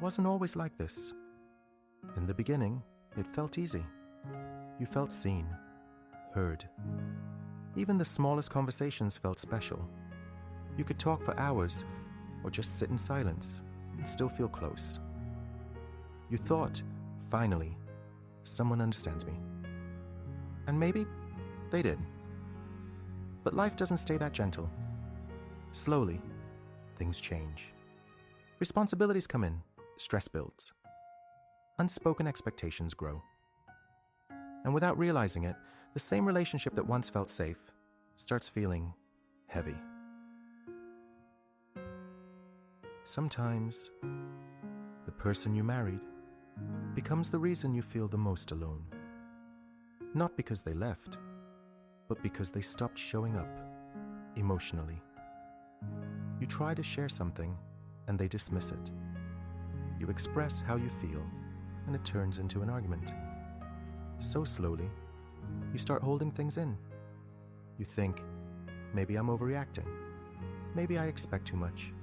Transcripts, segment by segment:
wasn't always like this. In the beginning, it felt easy. You felt seen, heard. Even the smallest conversations felt special. You could talk for hours or just sit in silence and still feel close. You thought, finally, someone understands me. And maybe they did. But life doesn't stay that gentle. Slowly, things change. Responsibilities come in, stress builds. Unspoken expectations grow. And without realizing it, the same relationship that once felt safe starts feeling heavy. Sometimes, the person you married becomes the reason you feel the most alone. Not because they left, but because they stopped showing up emotionally. You try to share something and they dismiss it. You express how you feel and it turns into an argument. So slowly, you start holding things in. You think, maybe I'm overreacting. Maybe I expect too much.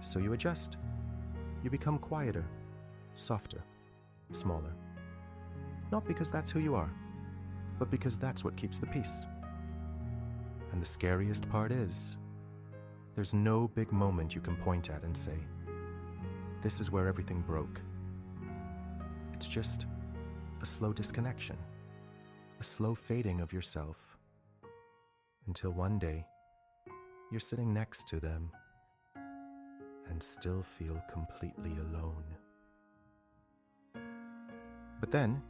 So you adjust. You become quieter, softer, smaller. Not because that's who you are, but because that's what keeps the peace. And the scariest part is, there's no big moment you can point at and say, this is where everything broke. It's just a slow disconnection, a slow fading of yourself, until one day, you're sitting next to them and still feel completely alone. But then,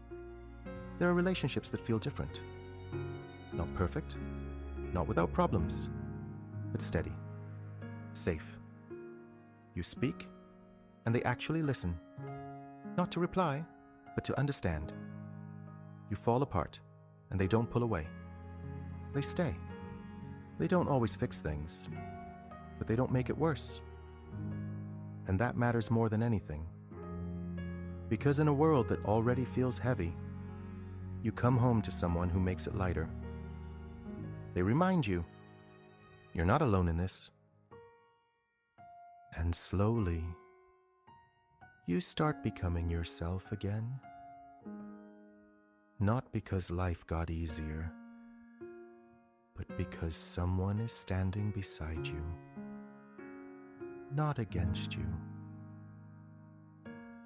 there are relationships that feel different. Not perfect, not without problems, but steady, safe. You speak, and they actually listen. Not to reply, but to understand. You fall apart, and they don't pull away. They stay. They don't always fix things, but they don't make it worse. And that matters more than anything. Because in a world that already feels heavy, you come home to someone who makes it lighter. They remind you, you're not alone in this. And slowly, you start becoming yourself again. Not because life got easier, but because someone is standing beside you, not against you.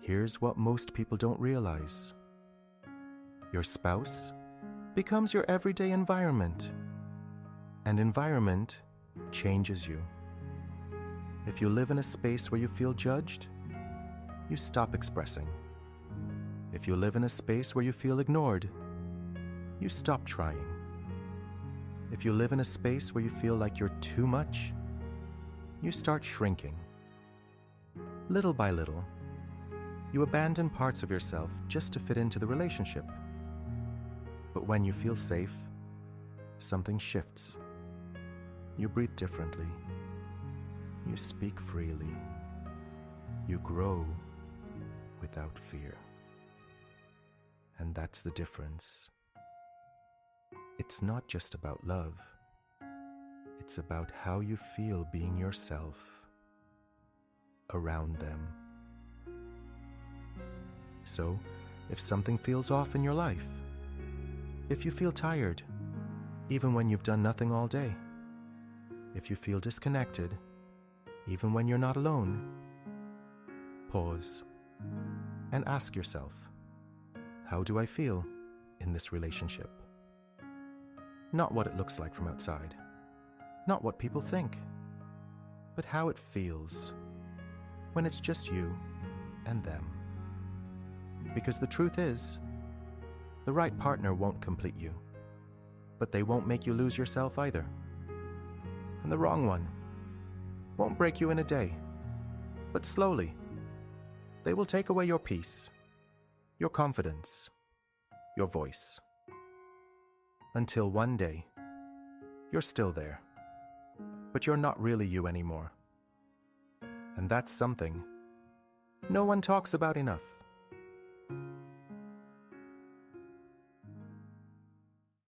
Here's what most people don't realize. Your spouse becomes your everyday environment, and environment changes you. If you live in a space where you feel judged, you stop expressing. If you live in a space where you feel ignored, you stop trying. If you live in a space where you feel like you're too much, you start shrinking. Little by little, you abandon parts of yourself just to fit into the relationship. But when you feel safe, something shifts. You breathe differently. You speak freely. You grow without fear. And that's the difference. It's not just about love. It's about how you feel being yourself around them. So, if something feels off in your life, if you feel tired, even when you've done nothing all day, if you feel disconnected, even when you're not alone, pause and ask yourself, how do I feel in this relationship? Not what it looks like from outside, not what people think, but how it feels when it's just you and them. Because the truth is, the right partner won't complete you, but they won't make you lose yourself either. And the wrong one won't break you in a day, but slowly. They will take away your peace, your confidence, your voice. Until one day, you're still there, but you're not really you anymore. And that's something no one talks about enough.